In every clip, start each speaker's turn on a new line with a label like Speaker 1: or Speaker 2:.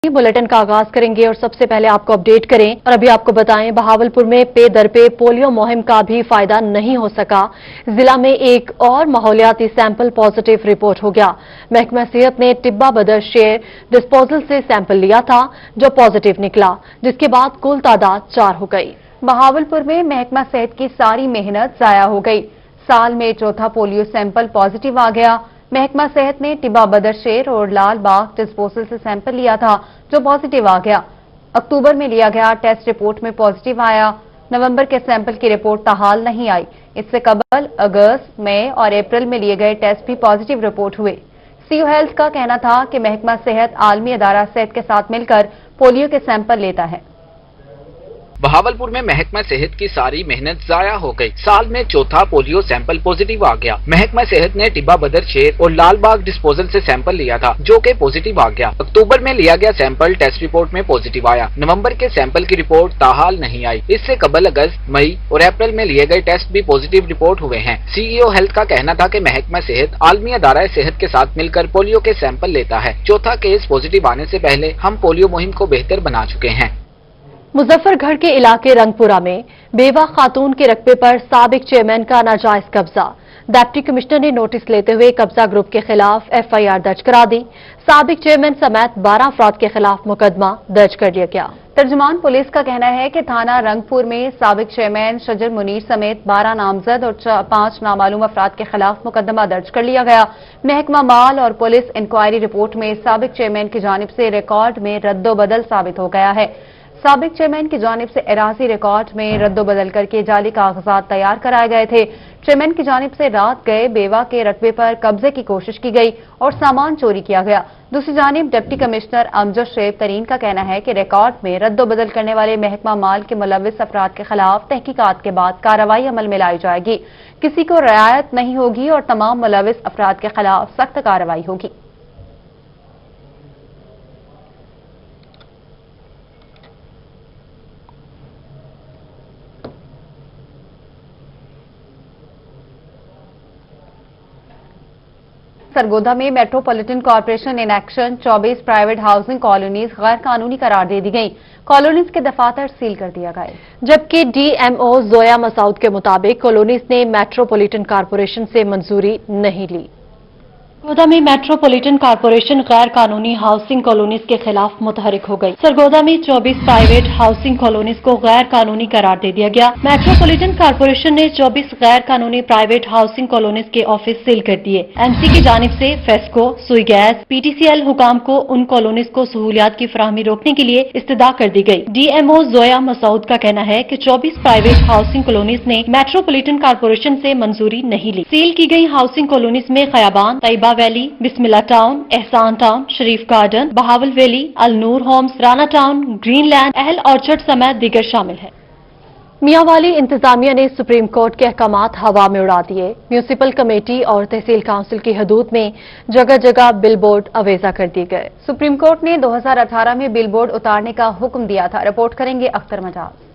Speaker 1: Bulletin का आगाज करेंगे और सबसे पहले आपको अपडेट करें और अभी आपको बताएं बहावलपुर में पे दर पे पोलियो मुहिम का भी फायदा नहीं हो सका। जिला में एक और माहौलियाती सैंपल पॉजिटिव रिपोर्ट हो गया। महकमा सेहत ने टिब्बा बदर शेर डिस्पोजल से सैंपल लिया था जो पॉजिटिव निकला, जिसके बाद कुल तादाद 4 हो गई।
Speaker 2: बहावलपुर में महकमा सेहत की सारी मेहनत जाया हो गई। साल में चौथा पोलियो सैंपल पॉजिटिव आ गया। महकमा सेहत ने टिब्बा बदर शेर और लाल बाग डिस्पोजल से सैंपल लिया था जो पॉजिटिव आ गया। अक्टूबर में लिया गया टेस्ट रिपोर्ट में पॉजिटिव आया। नवंबर के सैंपल की रिपोर्ट ताहाल नहीं आई। इससे कबल अगस्त, मई और अप्रैल में लिए गए टेस्ट भी पॉजिटिव रिपोर्ट हुए। सीओ हेल्थ का कहना था कि महकमा सेहत आलमी अदारा सेहत के साथ मिलकर पोलियो के सैंपल लेता है।
Speaker 3: बहावलपुर में महकमा सेहत की सारी मेहनत जाया हो गई। साल में चौथा पोलियो सैंपल पॉजिटिव आ गया। महकमा सेहत ने टिब्बा बदर शेर और लाल बाग डिस्पोजल से सैंपल लिया था जो कि पॉजिटिव आ गया। अक्टूबर में लिया गया सैंपल टेस्ट रिपोर्ट में पॉजिटिव आया। नवंबर के सैंपल की रिपोर्ट ताहाल नहीं आई। इससे कबल अगस्त, मई और अप्रैल में लिए गए टेस्ट भी पॉजिटिव रिपोर्ट हुए हैं। सीईओ हेल्थ का कहना था कि महकमा सेहत आलमी अदारा सेहत के साथ मिलकर पोलियो के सैंपल लेता है। चौथा केस पॉजिटिव आने से पहले हम पोलियो मुहिम को बेहतर बना चुके हैं।
Speaker 1: मुजफ्फरगढ़ के इलाके रंगपुरा में बेवा खातून के रकबे पर साबिक चेयरमैन का नाजायज कब्जा। डिप्टी कमिश्नर ने नोटिस लेते हुए कब्जा ग्रुप के खिलाफ एफआईआर दर्ज करा दी। साबिक चेयरमैन समेत 12 अफराद के खिलाफ मुकदमा दर्ज कर दिया गया।
Speaker 2: तर्जुमान पुलिस का कहना है कि थाना रंगपुर में साबिक चेयरमैन शजर मुनीर समेत 12 नामजद और 5 नामालूम अफराद के खिलाफ मुकदमा दर्ज कर लिया गया। महकमा माल और पुलिस इंक्वायरी रिपोर्ट में साबिक चेयरमैन की जानिब से रिकॉर्ड में रद्दोबदल साबित हो गया है। साबिक चेयरमैन की जानिब से एराजी रिकॉर्ड में रद्दोबदल करके जाली कागजात तैयार कराए गए थे। चेयरमैन की जानिब से रात गए बेवा के रकबे पर कब्जे की कोशिश की गई और सामान चोरी किया गया। दूसरी जानिब डिप्टी कमिश्नर अमजद शेब तरीन का कहना है कि रिकॉर्ड में रद्दोबदल करने वाले महकमा माल के मुलव्विस अफराद के खिलाफ तहकीकात के बाद कार्रवाई अमल में लाई जाएगी। किसी को रियायत नहीं होगी और तमाम मुलव्विस अफराद के खिलाफ सख्त कार्रवाई होगी। सरगोधा में metropolitan corporation in action 24 private housing colonies गैर कानूनी करार दे दी गई। कॉलोनीज के दफातर सील कर दिया गए,
Speaker 1: जबकि डीएमओ जोया मसूद के मुताबिक कॉलोनीज ने मेट्रोपॉलिटन कॉर्पोरेशन से मंजूरी नहीं ली। सरगोधा में मेट्रोपॉलिटन कॉर्पोरेशन गैर कानूनी हाउसिंग कॉलोनीज के खिलाफ मुतहरिक हो गई। सरगोधा में 24 प्राइवेट हाउसिंग कॉलोनीज को गैर कानूनी करार दे दिया गया। मेट्रोपॉलिटन कॉर्पोरेशन ने 24 गैर कानूनी प्राइवेट हाउसिंग कॉलोनीज के ऑफिस सील कर दिए। एमसी की जानिब से फेस्को, सुई गैस, पीटीसीएल हुकाम को उन कॉलोनीज को सहूलियात की फराहमी रोकने के लिए इस्तदा कर दी गई। डीएमओ जोया मसूद का कहना है कि 24 प्राइवेट हाउसिंग कॉलोनीज ने मेट्रोपॉलिटन कॉर्पोरेशन से मंजूरी नहीं ली। सील की गई हाउसिंग कॉलोनीज में खयाबान, तैयबा वैली, बिस्मिल्ला टाउन, एहसान टाउन, शरीफ गार्डन, बहावल वैली, अल नूर होम्स, राना टाउन, ग्रीनलैंड, अहल ऑर्चर्ड समेत दीगर शामिल है। मियांवाली इंतजामिया ने सुप्रीम कोर्ट के अहकामात हवा में उड़ा दिए। म्यूनिसिपल कमेटी और तहसील काउंसिल की हदूद में जगह जगह बिल बोर्ड अवेजा कर दिए गए।
Speaker 2: सुप्रीम कोर्ट ने 2018 में बिल बोर्ड उतारने का हुक्म दिया था। रिपोर्ट करेंगे अख्तर मजाज।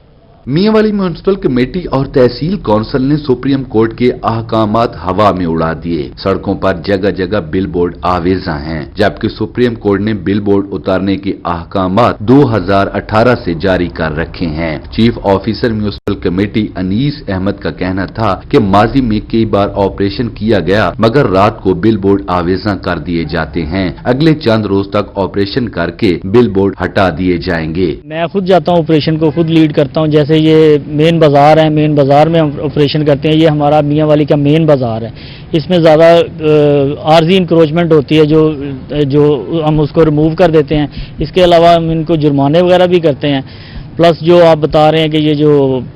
Speaker 4: मियांवाली म्यूनिसिपल कमेटी और तहसील काउंसिल ने सुप्रीम कोर्ट के अहकामात हवा में उड़ा दिए। सड़कों पर जगह जगह बिल बोर्ड आवेजा हैं, जबकि सुप्रीम कोर्ट ने बिल बोर्ड उतारने के अहकामात 2018 से जारी कर रखे हैं। Chief officer municipal committee Anees Ahmed का कहना था कि माजी में कई बार ऑपरेशन किया गया मगर रात को बिल बोर्ड आवेजा कर दिए जाते हैं। अगले चंद रोज तक ऑपरेशन करके बिल बोर्ड हटा दिए जाएंगे।
Speaker 5: मैं खुद जाता हूँ, ऑपरेशन को खुद लीड करता हूँ। जैसे ये मेन बाजार है, मेन बाजार में हम ऑपरेशन करते हैं। ये हमारा मियांवाली का मेन बाजार है। इसमें ज़्यादा आर्जी इंक्रोचमेंट होती है जो हम उसको रिमूव कर देते हैं। इसके अलावा हम इनको जुर्माने वगैरह भी करते हैं। प्लस जो आप बता रहे हैं कि ये जो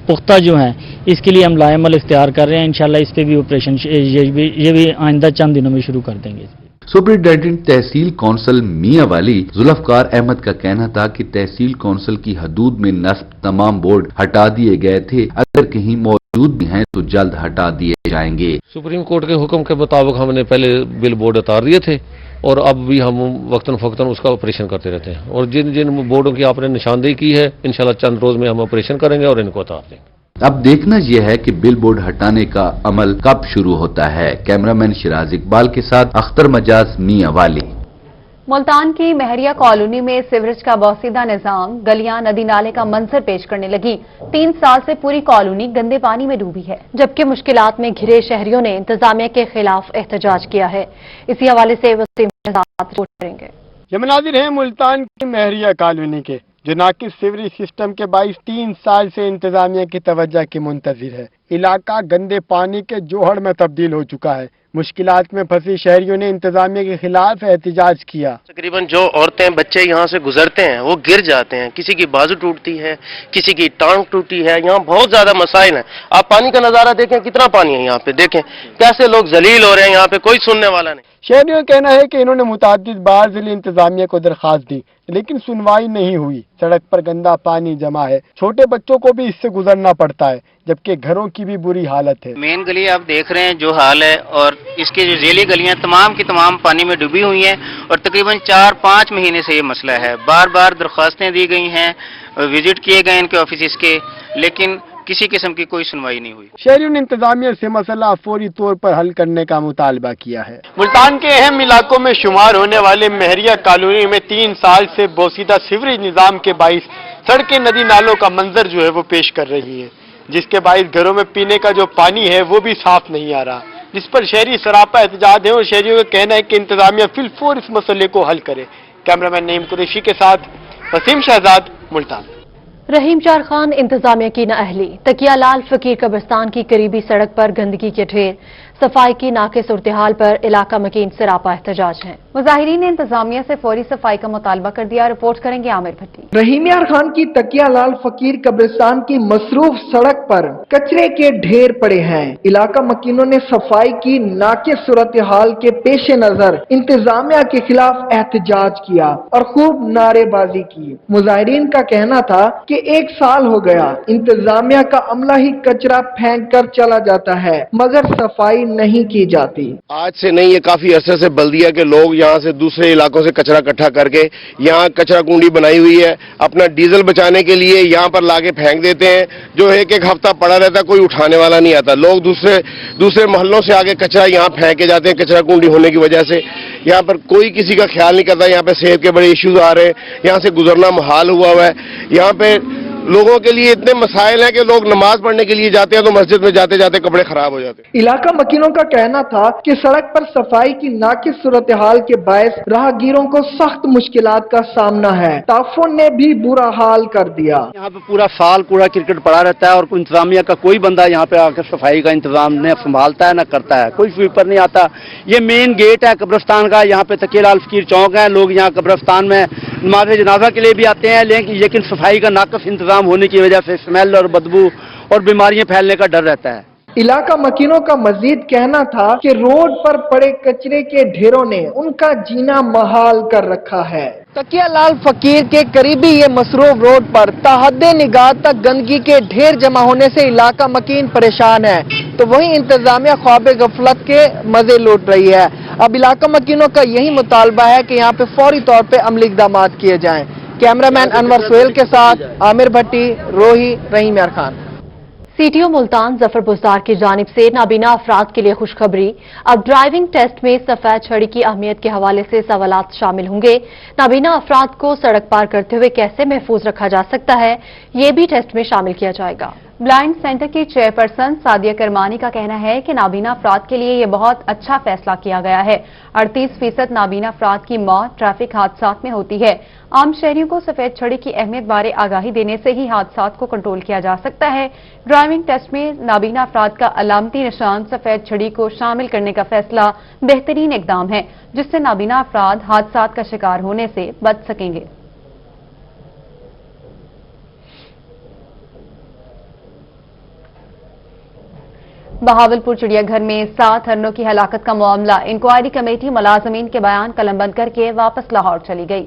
Speaker 5: पुख्ता जो हैं इसके लिए हम लाएमल इख्तियार कर रहे हैं। इंशाल्लाह इस पे भी ऑपरेशन ये भी आइंदा चंद दिनों में शुरू कर देंगे।
Speaker 4: सुप्रिंटेंडेंट तहसील काउंसिल मियांवाली जुल्फकार अहमद का कहना था कि तहसील काउंसिल की हदूद में नस्ब तमाम बोर्ड हटा दिए गए थे। अगर कहीं मौजूद भी हैं तो जल्द हटा दिए जाएंगे।
Speaker 6: सुप्रीम कोर्ट के हुक्म के मुताबिक हमने पहले बिल बोर्ड उतार दिए थे और अब भी हम वक्तन फक्तन उसका ऑपरेशन करते रहते हैं। और जिन जिन बोर्डों की आपने निशानदेही की है इंशाल्लाह चंद रोज में हम ऑपरेशन करेंगे और इनको उतार देंगे।
Speaker 4: अब देखना यह है कि बिल बोर्ड हटाने का अमल कब शुरू होता है। कैमरामैन शिराज इकबाल के साथ अख्तर मजाज मियांवाली।
Speaker 2: मुल्तान की महरिया कॉलोनी में सीवरेज का बोसीदा निजाम, गलियां नदी नाले का मंजर पेश करने लगी। 3 साल से पूरी कॉलोनी गंदे पानी में डूबी है,
Speaker 1: जबकि मुश्किलात में घिरे शहरियों ने इंतजामिया के खिलाफ एहतजाज किया है। इसी हवाले से वसीम शहजाद रिपोर्ट करेंगे।
Speaker 7: ये मनाजिर हैं मुल्तान की महरिया कॉलोनी के, जो नाकिस सीवरेज सिस्टम के बाइस 3 साल से इंतजामिया की तवज्जो की मुंतजिर है। इलाका गंदे पानी के जोहड़ में तब्दील हो चुका है। मुश्किलात में फंसी शहरियों ने इंतजामिया के खिलाफ एहतजाज किया।
Speaker 8: तकरीबन जो औरतें बच्चे यहाँ से गुजरते हैं वो गिर जाते हैं, किसी की बाजू टूटती है, किसी की टांग टूटी है। यहाँ बहुत ज्यादा मसाइल हैं। आप पानी का नजारा देखें, कितना पानी है यहाँ पे, देखें कैसे लोग जलील हो रहे हैं, यहाँ पे कोई सुनने वाला नहीं।
Speaker 7: शहरियों का कहना है कि इन्होंने मुतादिद बार जिले इंतजामिया को दरखास्त दी, लेकिन सुनवाई नहीं हुई। सड़क पर गंदा पानी जमा है, छोटे बच्चों को भी इससे गुजरना पड़ता है, जबकि घरों की भी बुरी हालत है।
Speaker 9: मेन गली आप देख रहे हैं जो हाल है, और इसकी जो जेली गलियां तमाम की तमाम पानी में डूबी हुई हैं, और तकरीबन 4-5 महीने से ये मसला है। बार बार दरख्वास्तें दी गई हैं, विजिट किए गए इनके ऑफिस के, लेकिन किसी किस्म की कोई सुनवाई नहीं हुई।
Speaker 7: शहरियों ने इंतजामिया से मसला फौरी तौर पर हल करने का मुतालबा किया है। मुल्तान के अहम इलाकों में शुमार होने वाले महरिया कॉलोनी में 3 साल से बोसीदा सीवरेज निजाम के बाइस सड़कें नदी नालों का मंजर जो है वो पेश कर रही है, जिसके बाइस घरों में पीने का जो पानी है वो भी साफ नहीं आ रहा, जिस पर शहरी सरापा एहतजाज है और शहरियों का कहना है कि इंतजामिया फिलफौर इस मसले को हल करे। कैमरामैन नईम कुरैशी के साथ वसीम शहजाद, मुल्तान।
Speaker 1: रहीम चार खान इंतजामिया की नाअहली, तकिया लाल फकीर कब्रिस्तान की करीबी सड़क पर गंदगी के ढेर, सफाई की नाके सूरत-ए-हाल पर इलाका मकीन सरापा एहतजाज है।
Speaker 2: मुजाहिरीन ने इंतजामिया से फौरी सफाई का मुतालबा कर दिया। रिपोर्ट करेंगे आमिर भट्टी।
Speaker 10: रहीम यार खान की तकिया लाल फकीर कब्रिस्तान की मसरूफ सड़क पर कचरे के ढेर पड़े हैं। इलाका मकीनों ने सफाई की नाके सूरत-ए-हाल के पेश नजर इंतजामिया के खिलाफ एहतजाज किया और खूब नारेबाजी की। मुजाहिरीन का कहना था कि 1 साल हो गया इंतजामिया का अमला ही कचरा फेंक कर चला जाता है, मगर सफाई नहीं की जाती।
Speaker 8: आज से नहीं, ये काफी अरसे से बल्दिया के लोग यहाँ से दूसरे इलाकों से कचरा इकट्ठा करके यहाँ कचरा कुंडी बनाई हुई है, अपना डीजल बचाने के लिए यहाँ पर लाके फेंक देते हैं, जो एक हफ्ता पड़ा रहता है, कोई उठाने वाला नहीं आता। लोग दूसरे मोहल्लों से आके कचरा यहाँ फेंके जाते हैं। कचरा कुंडी होने की वजह से यहाँ पर कोई किसी का ख्याल नहीं करता। यहाँ पे सेहत के बड़े इश्यूज आ रहे हैं, यहाँ से गुजरना मुहाल हुआ है। यहाँ पे लोगों के लिए इतने मसाइल हैं कि लोग नमाज पढ़ने के लिए जाते हैं तो मस्जिद में जाते जाते कपड़े खराब हो जाते हैं।
Speaker 10: इलाका मकीनों का कहना था कि सड़क पर सफाई की नाकिस सूरत-ए-हाल के बायस राहगीरों को सख्त मुश्किलात का सामना है। ताफुन ने भी बुरा हाल कर दिया।
Speaker 11: यहाँ पे पूरा साल कूड़ा क्रिकेट पड़ा रहता है और इंतजामिया का कोई बंदा यहाँ पे आकर सफाई का इंतजाम न संभालता है न करता है, कोई स्वीपर नहीं आता। ये मेन गेट है कब्रिस्तान का, यहाँ पे तकिया लाल फकीर चौक है। लोग यहाँ कब्रिस्तान में नमाज जनाजा के लिए भी आते हैं, लेकिन सफाई का नाकस इंतजाम होने की वजह से स्मेल और बदबू और बीमारियां फैलने का डर रहता है।
Speaker 10: इलाका मकीनों का मजीद कहना था कि रोड पर पड़े कचरे के ढेरों ने उनका जीना महाल कर रखा है। तकिया लाल फकीर के करीबी ये मसरूफ रोड पर ताहद्दे निगाह तक गंदगी के ढेर जमा होने से इलाका मकीन परेशान है, तो वहीं इंतजामिया ख्वाबे गफलत के मजे लूट रही है। अब इलाका मकीनों का यही मुतालबा है कि यहाँ पे फौरी तौर पे अमली इक़दाम किए जाएं। कैमरामैन अनवर सोहेल के साथ आमिर भट्टी, रोही, रहीम यार खान।
Speaker 1: सीटीओ मुल्तान जफर बुज़दार की जानिब से नाबीना अफराद के लिए खुशखबरी। अब ड्राइविंग टेस्ट में सफेद छड़ी की अहमियत के हवाले से सवालात शामिल होंगे। नाबीना अफराद को सड़क पार करते हुए कैसे महफूज रखा जा सकता है, ये भी टेस्ट में शामिल किया जाएगा।
Speaker 2: ब्लाइंड सेंटर की चेयरपर्सन सादिया करमानी का कहना है कि नाबीना अफराद के लिए ये बहुत अच्छा फैसला किया गया है। 38% नाबीना अफराद की मौत ट्रैफिक हादसात में होती है। आम शहरियों को सफेद छड़ी की अहमियत बारे आगाही देने से ही हादसात को कंट्रोल किया जा सकता है। ड्राइविंग टेस्ट में नाबीना अफराद का अलामती निशान सफेद छड़ी को शामिल करने का फैसला बेहतरीन इकदाम है, जिससे नाबीना अफराद हादसात का शिकार होने से बच सकेंगे। बहावलपुर चिड़ियाघर में 7 हरनों की हलाकत का मामला, इंक्वायरी कमेटी मुलाजमीन के बयान कलमबंद करके वापस लाहौर चली गई।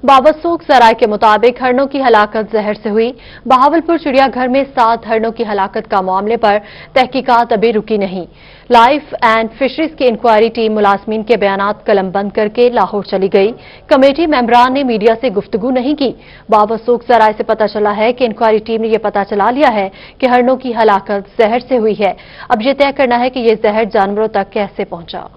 Speaker 1: बाबरसोग सराय के मुताबिक हरनों की हलाकत जहर से हुई। बहावलपुर चिड़ियाघर में 7 हरनों की हलाकत का मामले पर तहकीकात अभी रुकी नहीं। लाइफ एंड फिशरीज की इंक्वायरी टीम मुलाजमीन के बयानात कलमबंद करके लाहौर चली गई। कमेटी मेंबरान ने मीडिया से गुफ्तगू नहीं की। बाबरसोग सराय से पता चला है कि इंक्वायरी टीम ने यह पता चला लिया है कि हरनों की हलाकत जहर से हुई है। अब यह तय करना है कि यह जहर जानवरों तक कैसे पहुंचा।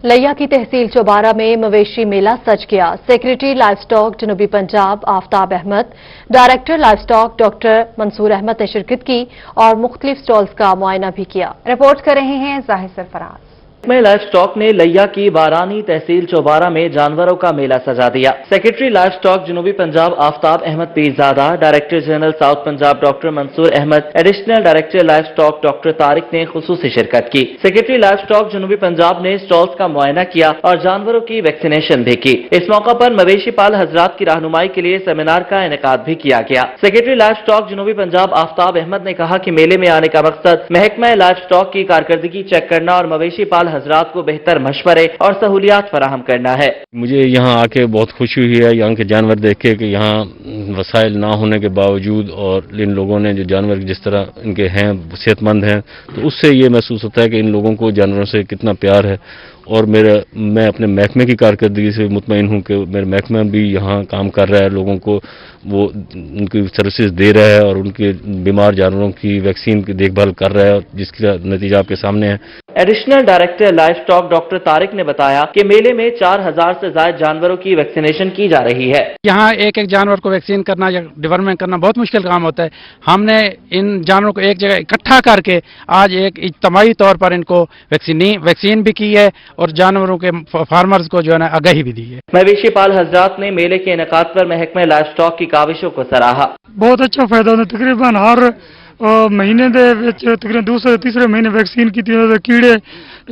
Speaker 1: लिया की तहसील चौबारा में मवेशी मेला सज गया। सेक्रेटरी लाइफ स्टॉक जनूबी Punjab Aftab Ahmad, director life stock doctor Mansoor Ahmad ने शिरकत की और मुख्तलिफ स्टॉल्स का मुआयना भी किया।
Speaker 2: रिपोर्ट कर रहे हैं जाहिर सरफराज।
Speaker 12: लाइफ स्टॉक ने लिया की बारानी तहसील चौबारा में जानवरों का मेला सजा दिया। सेक्रेटरी लाइफ स्टॉक जनूबी Punjab Aftab Ahmad Pirzada, director general south Punjab doctor Mansoor Ahmad, additional director life stock doctor Tariq ने खुसूसी शिरकत की। सेक्रेटरी लाइफ स्टॉक जनूबी पंजाब ने स्टॉल्स का मुआयना किया और जानवरों की वैक्सीनेशन भी की। इस मौका पर मवेशी पाल हजरात की रहनुमाई के लिए सेमिनार का इनेकाद भी किया गया। सेक्रेटरी लाइफ स्टॉक जनूबी पंजाब आफ्ताब अहमद ने कहा कि मेले में आने का मकसद महकमा लाइफ स्टॉक की कारकर्दगी चेक करना और मवेशी पाल हजरात को बेहतर मशवरे और सहूलियात फराहम करना है।
Speaker 6: मुझे यहाँ आके बहुत खुशी हुई है यहाँ के जानवर देख के कि यहाँ वसाइल ना होने के बावजूद और इन लोगों ने जो जानवर जिस तरह इनके हैं सेहतमंद हैं, तो उससे ये महसूस होता है कि इन लोगों को जानवरों से कितना प्यार है। और मैं अपने महकमे की कारकर्दगी से मुतमईन हूँ कि मेरा महकमा भी यहाँ काम कर रहा है, लोगों को वो उनकी सर्विसेज दे रहा है और उनके बीमार जानवरों की वैक्सीन की देखभाल कर रहा है, जिसका नतीजा आपके सामने है।
Speaker 12: Additional director life stock doctor Tariq ने बताया कि मेले में 4000 से ज्यादा जानवरों की वैक्सीनेशन की जा रही है।
Speaker 13: यहाँ एक एक जानवर को वैक्सीन करना या डिवर्मेंट करना बहुत मुश्किल काम होता है। हमने इन जानवरों को एक जगह इकट्ठा करके आज एक इज्तिमाई तौर पर इनको वैक्सीन भी की है और जानवरों के फार्मर्स को जो है ना आगाही भी दी है।
Speaker 12: मवेशी पाल हजरात ने मेले के इनेकाद पर महकमा लाइफ स्टॉक की काविशों को सराहा।
Speaker 14: बहुत अच्छा फायदा होता, तकरीबन हर महीने दे तकरीबन दूसरे तीसरे महीने वैक्सीन की कीड़े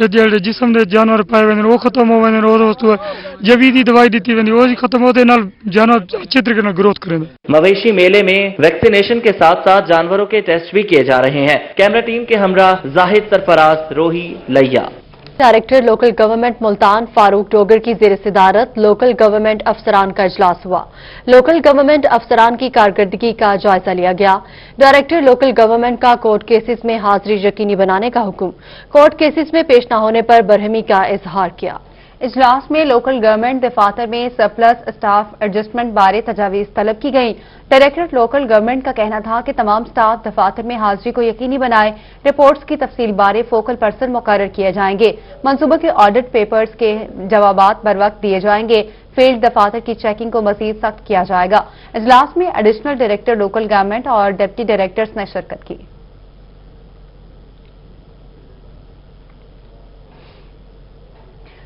Speaker 14: ਜਿਹੜੇ जिसम ਦੇ जानवर पाए वे वो खत्म हो वे और जबीदी दवाई दी वे वो खत्म होते नाल जानवर अच्छे तरीके से ग्रोथ करेंगे।
Speaker 12: मवेशी मेले में वैक्सीनेशन के साथ साथ जानवरों के टेस्ट भी किए जा रहे हैं। कैमरा टीम के हमरा जाहिद सरफराज, रोही, लिया।
Speaker 1: Director local government Multan Farooq Dogar की जेर सदारत लोकल गवर्नमेंट अफसरान का इजलास हुआ। लोकल गवर्नमेंट अफसरान की कारकर्दगी का जायजा लिया गया। डायरेक्टर लोकल गवर्नमेंट का कोर्ट केसेस में हाजिरी यकीनी बनाने का हुक्म, कोर्ट केसेस में पेश न होने पर बरहमी का इजहार किया।
Speaker 2: इजलास में लोकल गवर्नमेंट दफातर में सरप्लस स्टाफ एडजस्टमेंट बारे तजावीज तलब की गई। डायरेक्टर लोकल गवर्नमेंट का कहना था कि तमाम स्टाफ दफातर में हाजिरी को यकीनी बनाए। रिपोर्ट्स की तफसील बारे फोकल पर्सन मुकर्रर किए जाएंगे। मनसूबों के ऑडिट पेपर्स के जवाबात बर वक्त दिए जाएंगे। फील्ड दफातर की चेकिंग को मजीद सख्त किया जाएगा। इजलास में एडिशनल डायरेक्टर लोकल गवर्नमेंट और डिप्टी डायरेक्टर्स ने शिरकत की।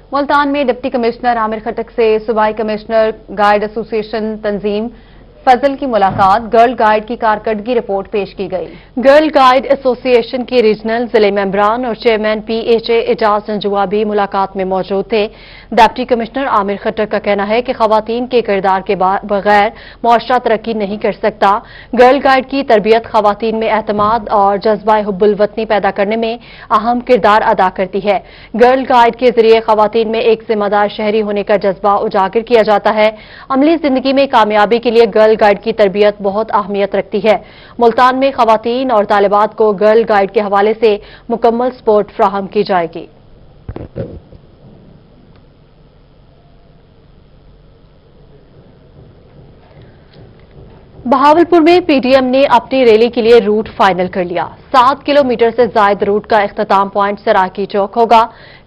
Speaker 2: मुल्तान में डिप्टी कमिश्नर आमिर खटक से सूबाई कमिश्नर गाइड एसोसिएशन तंजीम फजल की मुलाकात। गर्ल गाइड की कारकर्दगी रिपोर्ट पेश की गई।
Speaker 1: गर्ल गाइड एसोसिएशन के रीजनल जिले मेंबरान और चेयरमैन PHA एजाज जंजुआ भी मुलाकात में मौजूद थे। डिप्टी कमिश्नर आमिर खटक का कहना है कि खवातीन के किरदार के बगैर मुआशरा तरक्की नहीं कर सकता। गर्ल गाइड की तरबियत खवातीन में एतमाद और जज्बा हुब्बुल वतनी पैदा करने में अहम किरदार अदा करती है। गर्ल गाइड के जरिए खवातीन में एक जिम्मेदार शहरी होने का जज्बा उजागर किया जाता है। अमली जिंदगी में कामयाबी के लिए गर्ल गाइड की तरबियत बहुत अहमियत रखती है। मुल्तान में खवातीन और तालिबात को गर्ल गाइड के हवाले से मुकम्मल सपोर्ट फ्राहम की जाएगी। बहावलपुर में PDM ने अपनी रैली के लिए रूट फाइनल कर लिया। 7 किलोमीटर से ज्यादा रूट का इख्तिताम पॉइंट सराकी चौक होगा।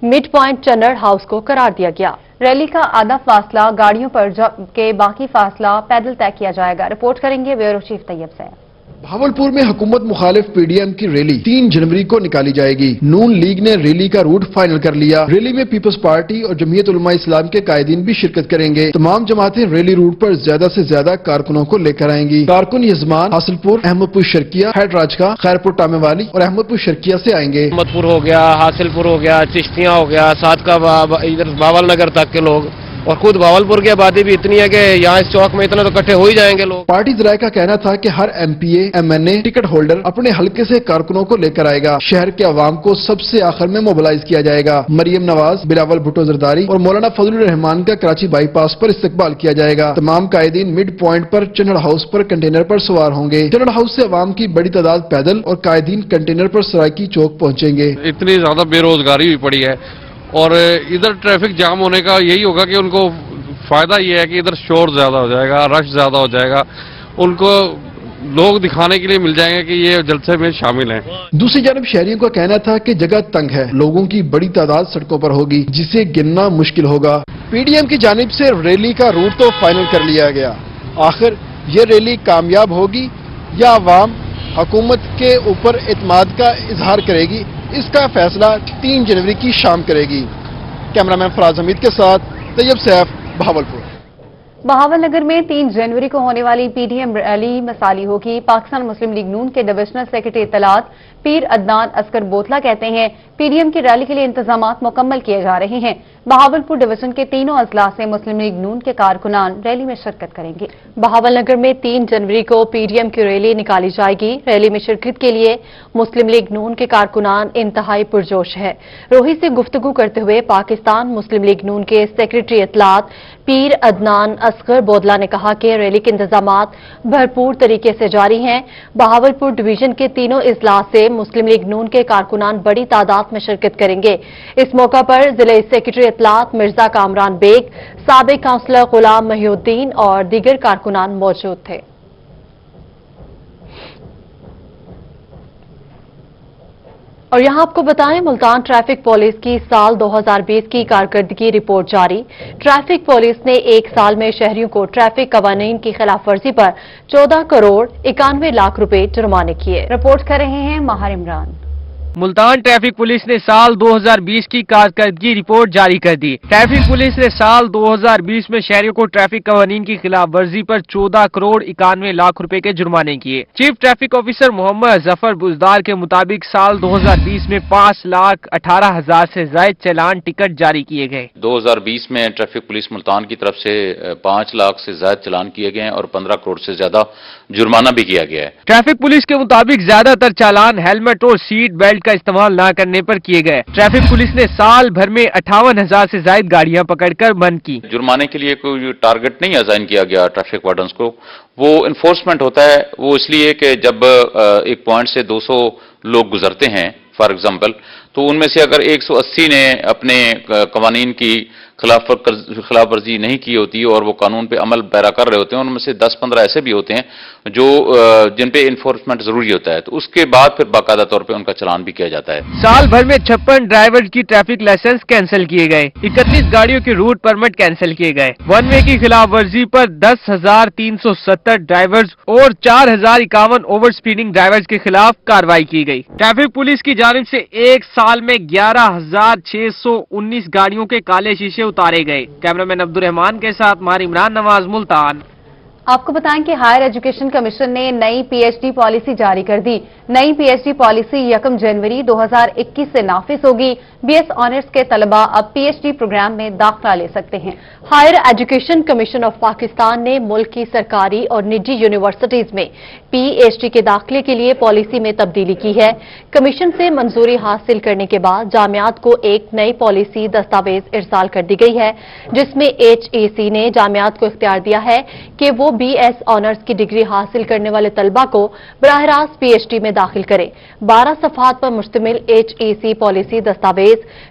Speaker 1: मिड पॉइंट चन्नड़ हाउस को करार दिया गया।
Speaker 2: रैली का आधा फासला गाड़ियों पर जबकि बाकी फासला पैदल तय किया जाएगा। रिपोर्ट करेंगे ब्यूरो चीफ तैयब सैयद।
Speaker 15: भावलपुर में हुकूमत मुखालिफ PDM की रैली 3 जनवरी को निकाली जाएगी। नून लीग ने रैली का रूट फाइनल कर लिया। रैली में पीपल्स पार्टी और जमीयत उलमा इस्लाम के कायदीन भी शिरकत करेंगे। तमाम जमातें रैली रूट पर ज्यादा से ज्यादा कारकुनों को लेकर आएंगी। कारकुन यजमान हासिलपुर, अहमदपुर शर्किया, हैदराज का, खैरपुर टामेवाली और अहमदपुर शर्किया से आएंगे।
Speaker 6: अहमदपुर हो गया, हासिलपुर हो गया, चिश्तियां हो गया, साथ का इधर बावल नगर तक के लोग और खुद बावलपुर की आबादी भी इतनी है कि यहाँ इस चौक में इतना तो इकट्ठे हो ही जाएंगे लोग।
Speaker 15: पार्टी जराये का कहना था कि हर MPA, MNA, टिकट होल्डर अपने हल्के से कारकुनों को लेकर आएगा। शहर के अवाम को सबसे आखिर में मोबिलाइज किया जाएगा। मरियम नवाज, बिलावल भुट्टो जरदारी और मौलाना फजलुर रहमान का कराची बाईपास पर इस्तकबाल किया जाएगा। तमाम कायदीन मिड पॉइंट पर चन्नड़ हाउस पर कंटेनर पर सवार होंगे। चन्नड़ हाउस से अवाम की बड़ी तादाद पैदल और कायदीन कंटेनर पर सराकी चौक पहुंचेंगे।
Speaker 6: इतनी ज्यादा बेरोजगारी भी पड़ी है और इधर ट्रैफिक जाम होने का यही होगा कि उनको फायदा ये है कि इधर शोर ज्यादा हो जाएगा, रश ज्यादा हो जाएगा, उनको
Speaker 16: लोग दिखाने के लिए मिल जाएंगे कि ये जलसे में शामिल हैं।
Speaker 15: दूसरी जानब शहरियों का कहना था कि जगह तंग है, लोगों की बड़ी तादाद सड़कों पर होगी जिसे गिनना मुश्किल होगा। पीडीएम की जानिब से रैली का रूट तो फाइनल कर लिया गया। आखिर ये रैली कामयाब होगी या अवाम हुकूमत के ऊपर एतमाद का इजहार करेगी, इसका फैसला 3 जनवरी की शाम करेगी। कैमरामैन फराज हमीद के साथ तैयब सैफ, बहावलपुर।
Speaker 2: बहावलनगर में 3 जनवरी को होने वाली पीडीएम रैली मसाली होगी। पाकिस्तान मुस्लिम लीग नून के डिविजनल सेक्रेटरी इत्तलात पीर अदनान असगर बोतला कहते हैं पीडीएम की रैली के लिए इंतजामात मुकम्मल किए जा रहे हैं। बहावलपुर डिवीजन के तीनों अजला से मुस्लिम लीग नून के कारकुनान रैली में शिरकत करेंगे। बहावलनगर में 3 जनवरी को पीडीएम की रैली निकाली जाएगी। रैली में शिरकत के लिए मुस्लिम लीग नून के कारकुनान इंतहाई पुरजोश है। रोही से गुफ्तगू करते हुए पाकिस्तान मुस्लिम लीग नून के सेक्रेटरी इत्तलात पीर अदनान असगर बोदला ने कहा कि रैली के इंतजामात भरपूर तरीके से जारी हैं। बहावलपुर डिवीजन के तीनों अजला से मुस्लिम लीग नून के कारकुनान बड़ी तादाद में शिरकत करेंगे। इस मौका पर जिले सेक्रेटरी इत्तलात मिर्जा कामरान बेग, साबिक काउंसलर गुलाम महिउद्दीन और दीगर कारकुनान मौजूद थे। और यहां आपको बताएं, मुल्तान ट्रैफिक पुलिस की साल 2020 की कारकर्दगी रिपोर्ट जारी। ट्रैफिक पुलिस ने 1 साल में शहरियों को ट्रैफिक कवानीन की खिलाफ वर्जी पर 14 करोड़ 91 लाख रुपए जुर्माने किए। रिपोर्ट कर रहे हैं माहिर इमरान।
Speaker 17: मुल्तान ट्रैफिक पुलिस ने साल 2020 की कारकर्दगी रिपोर्ट जारी कर दी। ट्रैफिक पुलिस ने साल 2020 में शहरियों को ट्रैफिक कवानीन की खिलाफ वर्जी पर 14 करोड़ 91 लाख रुपए के जुर्माने किए। Chief traffic officer Mohammad Zafar Buzdar के मुताबिक साल 2020 में 5,18,000 से ज्यादा चालान टिकट जारी किए गए।
Speaker 18: 2020 में ट्रैफिक पुलिस मुल्तान की तरफ से 5 लाख से ज्यादा चालान किए गए हैं और 15 करोड़ से ज्यादा जुर्माना भी किया गया है।
Speaker 17: ट्रैफिक पुलिस के मुताबिक ज्यादातर चालान हेलमेट और सीट बेल्ट का इस्तेमाल न करने पर किए गए। ट्रैफिक पुलिस ने साल भर में 58,000 से ज्यादा गाड़ियां पकड़कर बंद की।
Speaker 18: जुर्माने के लिए कोई टारगेट नहीं असाइन किया गया ट्रैफिक वार्डन्स को। वो इन्फोर्समेंट होता है, वो इसलिए कि जब एक पॉइंट से 200 लोग गुजरते हैं फॉर एग्जाम्पल, तो उनमें से अगर 180 ने अपने कवानीन की खिलाफ वर्जी नहीं की होती और वो कानून पे अमल पैरा कर रहे होते हैं, उनमें से 10-15 ऐसे भी होते हैं जो जिन पे इन्फोर्समेंट जरूरी होता है, तो उसके बाद फिर बाकायदा तौर पे उनका चालान भी किया जाता है।
Speaker 17: साल भर में 56 ड्राइवर की ट्रैफिक लाइसेंस कैंसिल किए गए। 31 गाड़ियों के रूट परमिट कैंसिल किए गए। वन वे की खिलाफ वर्जी पर 10,370 ड्राइवर्स और 4,051 ओवर स्पीडिंग ड्राइवर्स के खिलाफ कार्रवाई की गई। ट्रैफिक पुलिस की जानिब से 1 साल में 11,619 गाड़ियों के काले शीशे उतारे गए। कैमरामैन अब्दुल रहमान के साथ मार इमरान नवाज, मुल्तान।
Speaker 2: आपको बताएं कि हायर एजुकेशन कमीशन ने नई पीएचडी पॉलिसी जारी कर दी। नई पीएचडी पॉलिसी 1 जनवरी 2021 से नाफिज होगी। बीएस ऑनर्स के तलबा अब पीएचडी प्रोग्राम में दाखिला ले सकते हैं।
Speaker 1: Higher Education Commission of Pakistan ने मुल्क की सरकारी और निजी यूनिवर्सिटीज में पीएचडी के दाखिले के लिए पॉलिसी में तब्दीली की है। कमीशन से मंजूरी हासिल करने के बाद जामियात को एक नई पॉलिसी दस्तावेज इरसाल कर दी गई है, जिसमें HEC ने जामियात को इख्तियार दिया है कि वो बीएस ऑनर्स की डिग्री हासिल करने वाले तलबा को बराह रास्त पीएचडी में दाखिल करें। 12 सफ़हात पर मुश्तमिल HEC पॉलिसी दस्तावेज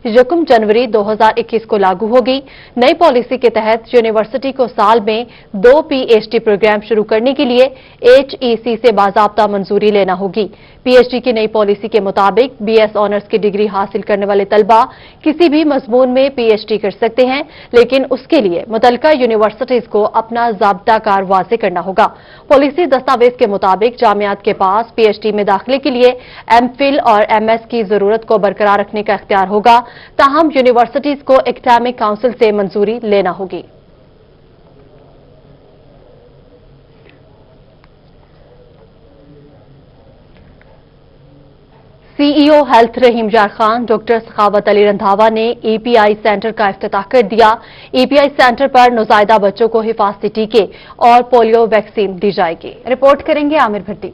Speaker 1: 1 जनवरी 2021 को लागू होगी। नई पॉलिसी के तहत यूनिवर्सिटी को साल में 2 पीएचडी प्रोग्राम शुरू करने के लिए HEC से बाज़ाब्ता मंजूरी लेना होगी। पीएचडी की नई पॉलिसी के मुताबिक बीएस ऑनर्स की डिग्री हासिल करने वाले तलबा किसी भी मजमून में पीएचडी कर सकते हैं, लेकिन उसके लिए मुतल्लिका यूनिवर्सिटीज को अपना ज़ाब्ता कार वाज़े करना होगा। पॉलिसी दस्तावेज के मुताबिक जामियात के पास पीएचडी में दाखिले के लिए एमफिल और एमएस की जरूरत को बरकरार रखने का इख्तियार होगा, ताहम यूनिवर्सिटीज को एकेडमिक काउंसिल से मंजूरी लेना होगी। सीईओ हेल्थ रहीम यार खान डॉक्टर सखावत अली रंधावा ने ईपीआई सेंटर का इफ्तिताह कर दिया। ईपीआई सेंटर पर नौज़ायदा बच्चों को हिफाजती टीके और पोलियो वैक्सीन दी जाएगी।
Speaker 2: रिपोर्ट करेंगे आमिर भट्टी।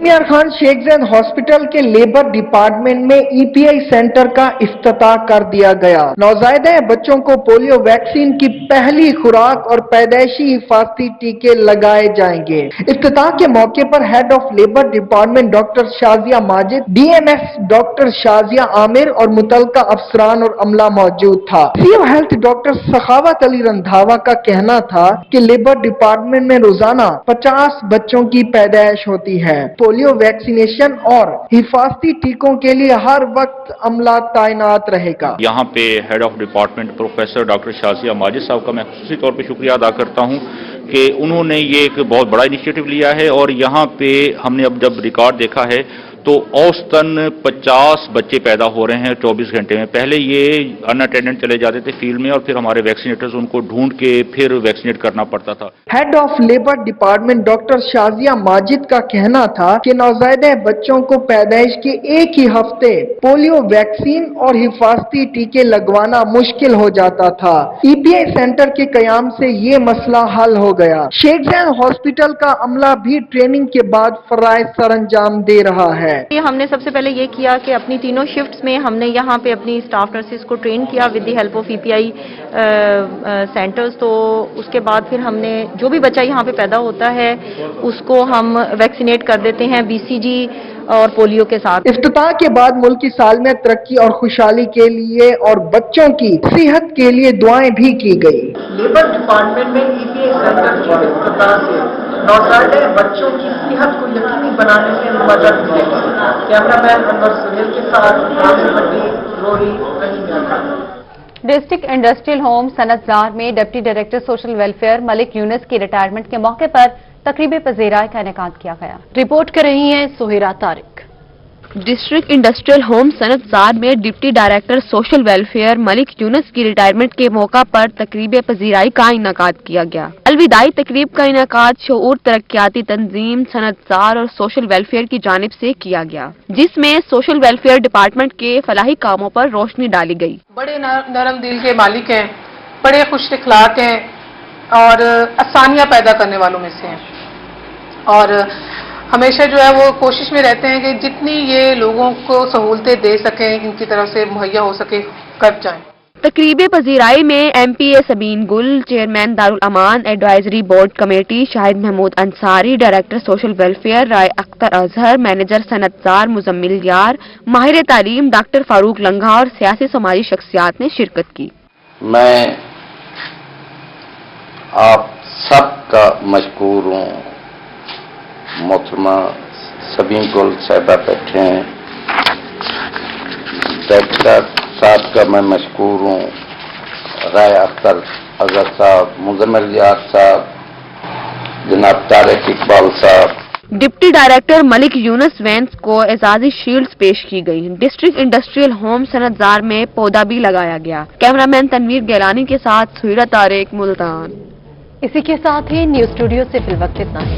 Speaker 10: मियार खान शेख जैद हॉस्पिटल के लेबर डिपार्टमेंट में ईपीआई सेंटर का इफ्तिताह कर दिया गया। नौज़ायदा बच्चों को पोलियो वैक्सीन की पहली खुराक और पैदाइशी हिफाजती टीके लगाए जाएंगे। इफ्तिताह के मौके पर head of labour department doctor Shazia Majid, DMS doctor Shazia Aamir और मुतलका अफसरान और अमला मौजूद था। CO health doctor Sakhawat Ali Randhawa का कहना था कि लेबर डिपार्टमेंट में रोजाना 50 बच्चों की पैदाइश होती है। पोलियो वैक्सीनेशन और हिफाजती टीकों के लिए हर वक्त अमला तैनात रहेगा।
Speaker 18: यहाँ पे head of department professor doctor Shazia Majid साहब का मैं खुसूसी तौर पे शुक्रिया अदा करता हूँ कि उन्होंने ये एक बहुत बड़ा इनिशिएटिव लिया है और यहाँ पे हमने अब जब रिकॉर्ड देखा है तो औसतन 50 बच्चे पैदा हो रहे हैं 24 घंटे में। पहले ये अनअटेंडेंट चले जाते थे फील्ड में और फिर हमारे वैक्सीनेटर्स उनको ढूंढ के फिर वैक्सीनेट करना पड़ता था।
Speaker 10: Head of labour department doctor Shazia Majid का कहना था कि नौज़ायदा बच्चों को पैदाइश के एक ही हफ्ते पोलियो वैक्सीन और हिफाजती टीके लगवाना मुश्किल हो जाता था। ईपीआई सेंटर के कयाम से ये मसला हल हो गया। शेख जैद हॉस्पिटल का अमला भी ट्रेनिंग के बाद फराइज सरअंजाम दे रहा है।
Speaker 19: हमने सबसे पहले ये किया कि अपनी तीनों शिफ्ट्स में हमने यहाँ पे अपनी स्टाफ नर्सेज को ट्रेन किया with the help of EPI centres. तो उसके बाद फिर हमने जो भी बच्चा यहाँ पे पैदा होता है उसको हम वैक्सीनेट कर देते हैं बीसीजी और पोलियो के साथ। इफ्तिताह के बाद मुल्क की साल में तरक्की और खुशहाली के लिए और बच्चों की सेहत के लिए दुआएं भी की गई। लेबर डिपार्टमेंट में ईपीआई सेंटर के इफ्तिताह से नौज़ायदा बच्चों की सेहत को यकीनी बनाने में मदद मिलेगी। कैमरामैन अनवर सुहेल के साथ
Speaker 2: डिस्ट्रिक्ट इंडस्ट्रियल होम सनतजार में deputy director social welfare Malik Yunus की रिटायरमेंट के मौके पर तकरीब पज़ीराई का इनेकाद किया गया।
Speaker 1: रिपोर्ट कर रही हैं Suhera Tariq.
Speaker 20: District industrial home सनतजार में deputy director social welfare Malik Yunus की रिटायरमेंट के मौका पर तकरीब पज़ीराई का इनेकाद किया गया। अलविदाई तकरीब का इनेकाद शऊर तरक्याती तंजीम सनतजार और सोशल वेलफेयर की जानिब से किया गया, जिसमें सोशल वेलफेयर डिपार्टमेंट के फलाही कामों पर रोशनी डाली गई।
Speaker 21: बड़े नरम दिल के मालिक हैं, बड़े खुश इखलाक हैं और आसानियां पैदा करने वालों में से हैं और हमेशा जो है वो कोशिश में रहते हैं कि जितनी ये लोगों को सहूलतें दे सकें इनकी तरफ से मुहैया हो सके कर जाएं।
Speaker 20: तकरीब पज़ीराई में MPA Sabeen Gul, chairman Darul Aman advisory board committee Shahid Mehmood Ansari, director social welfare Rai Akhtar Azhar, manager Sanatzar Muzammil यार, माहिर तालीम डॉक्टर फारूक लंघा और सियासी समाजी शख्सियात ने शिरकत की।
Speaker 22: मैं आप सबका मशकूर हूँ। मोहतरमा सबीन गुल साहिबा बैठे हैं, डायरेक्टर साहब का मैं मशकूर हूँ, राय अख्तर अजहर साहब, मुजम्मिल यार साहब, जनाब तारिक इकबाल साहब।
Speaker 20: डिप्टी डायरेक्टर मलिक यूनुस वैंस को एजाजी शील्ड्स पेश की गई। डिस्ट्रिक्ट इंडस्ट्रियल होम सनतजार में पौधा भी लगाया गया। कैमरामैन तनवीर गैलानी के साथ सुहेरा तारिक, मुल्तान।
Speaker 1: इसी के साथ ही न्यूज स्टूडियो से फिल वक्त इतना है।